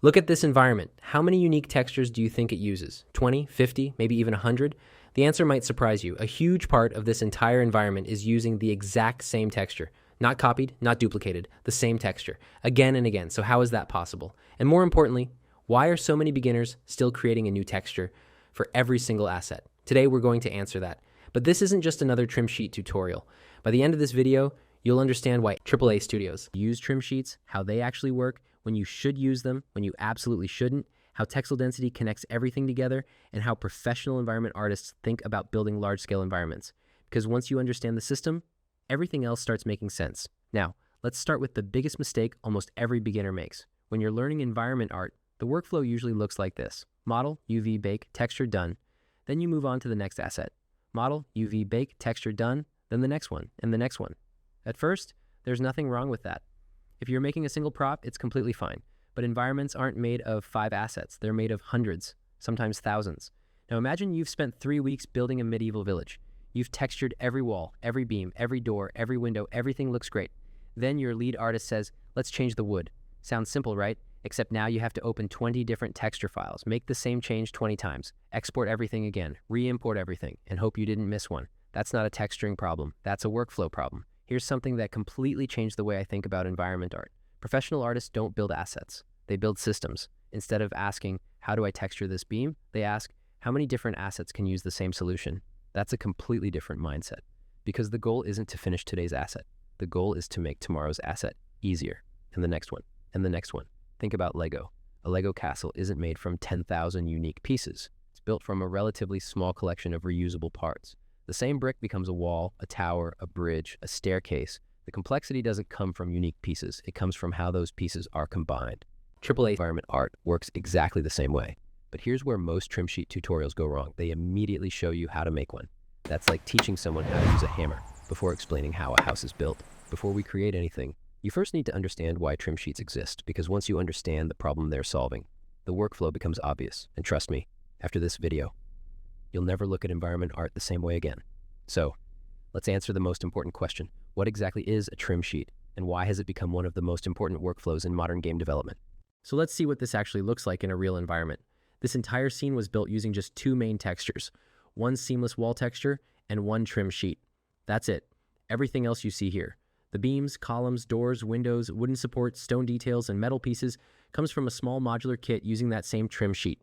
Look at this environment. How many unique textures do you think it uses? 20, 50, maybe even 100? The answer might surprise you. A huge part of this entire environment is using the exact same texture. Not copied, not duplicated, the same texture, again and again. So how is that possible? And more importantly, why are so many beginners still creating a new texture for every single asset? Today we're going to answer that. But this isn't just another trim sheet tutorial. By the end of this video, you'll understand why AAA studios use trim sheets, how they actually work, when you should use them, when you absolutely shouldn't, how texel density connects everything together, and how professional environment artists think about building large-scale environments. Because once you understand the system, everything else starts making sense. Now, let's start with the biggest mistake almost every beginner makes. When you're learning environment art, the workflow usually looks like this. Model, UV, bake, texture, done. Then you move on to the next asset. Model, UV, bake, texture, done, then the next one, and the next one. At first, there's nothing wrong with that. If you're making a single prop, it's completely fine. But environments aren't made of 5 assets. They're made of hundreds, sometimes thousands. Now imagine you've spent 3 weeks building a medieval village. You've textured every wall, every beam, every door, every window, everything looks great. Then your lead artist says, let's change the wood. Sounds simple, right? Except now you have to open 20 different texture files, make the same change 20 times, export everything again, re-import everything, and hope you didn't miss one. That's not a texturing problem. That's a workflow problem. Here's something that completely changed the way I think about environment art. Professional artists don't build assets. They build systems. Instead of asking, how do I texture this beam? They ask, how many different assets can use the same solution? That's a completely different mindset. Because the goal isn't to finish today's asset. The goal is to make tomorrow's asset easier. And the next one, and the next one. Think about Lego. A Lego castle isn't made from 10,000 unique pieces. It's built from a relatively small collection of reusable parts. The same brick becomes a wall, a tower, a bridge, a staircase. The complexity doesn't come from unique pieces. It comes from how those pieces are combined. AAA environment art works exactly the same way. But here's where most trim sheet tutorials go wrong. They immediately show you how to make one. That's like teaching someone how to use a hammer before explaining how a house is built. Before we create anything, you first need to understand why trim sheets exist, because once you understand the problem they're solving, the workflow becomes obvious. And trust me, after this video, you'll never look at environment art the same way again. So, let's answer the most important question. What exactly is a trim sheet, and why has it become one of the most important workflows in modern game development? So let's see what this actually looks like in a real environment. This entire scene was built using just 2 main textures, one seamless wall texture and one trim sheet. That's it. Everything else you see here, the beams, columns, doors, windows, wooden supports, stone details, and metal pieces, comes from a small modular kit using that same trim sheet.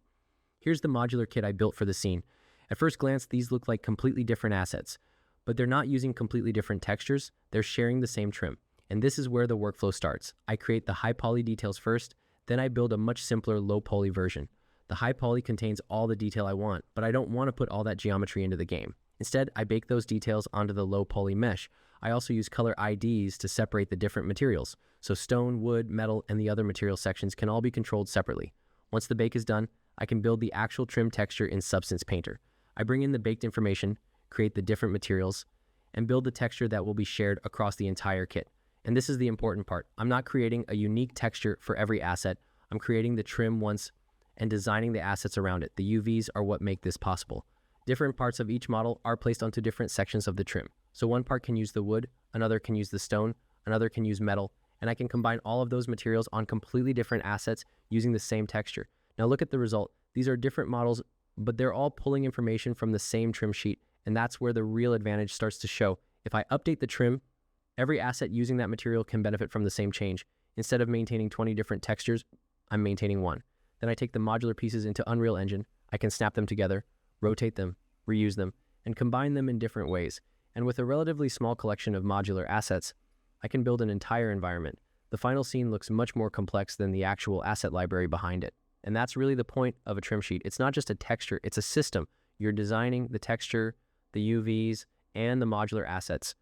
Here's the modular kit I built for the scene. At first glance, these look like completely different assets, but they're not using completely different textures. They're sharing the same trim. And this is where the workflow starts. I create the high poly details first, then I build a much simpler low poly version. The high poly contains all the detail I want, but I don't want to put all that geometry into the game. Instead, I bake those details onto the low poly mesh. I also use color IDs to separate the different materials. So stone, wood, metal, and the other material sections can all be controlled separately. Once the bake is done, I can build the actual trim texture in Substance Painter. I bring in the baked information, create the different materials, and build the texture that will be shared across the entire kit. And this is the important part. I'm not creating a unique texture for every asset. I'm creating the trim once and designing the assets around it. The UVs are what make this possible. Different parts of each model are placed onto different sections of the trim. So one part can use the wood, another can use the stone, another can use metal, and I can combine all of those materials on completely different assets using the same texture. Now look at the result. These are different models, but they're all pulling information from the same trim sheet, and that's where the real advantage starts to show. If I update the trim, every asset using that material can benefit from the same change. Instead of maintaining 20 different textures, I'm maintaining one. Then I take the modular pieces into Unreal Engine. I can snap them together, rotate them, reuse them, and combine them in different ways. And with a relatively small collection of modular assets, I can build an entire environment. The final scene looks much more complex than the actual asset library behind it. And that's really the point of a trim sheet. It's not just a texture, it's a system. You're designing the texture, the UVs, and the modular assets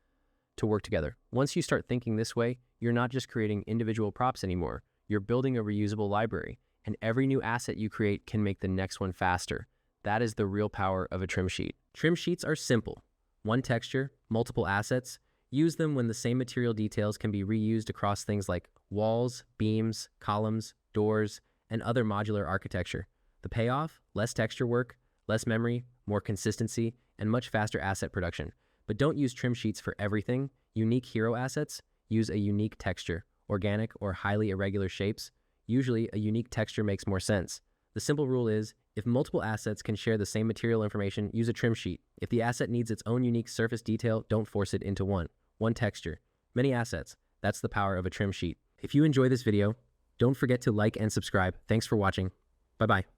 to work together. Once you start thinking this way, you're not just creating individual props anymore. You're building a reusable library, and every new asset you create can make the next one faster. That is the real power of a trim sheet. Trim sheets are simple. One texture, multiple assets. Use them when the same material details can be reused across things like walls, beams, columns, doors, and other modular architecture. The payoff? Less texture work, less memory, more consistency, and much faster asset production. But don't use trim sheets for everything. Unique hero assets use a unique texture. Organic or highly irregular shapes Usually, a unique texture makes more sense. The simple rule is, if multiple assets can share the same material information, use a trim sheet. If the asset needs its own unique surface detail, don't force it into one. One texture, many assets. That's the power of a trim sheet. If you enjoy this video, don't forget to like and subscribe. Thanks for watching. Bye-bye.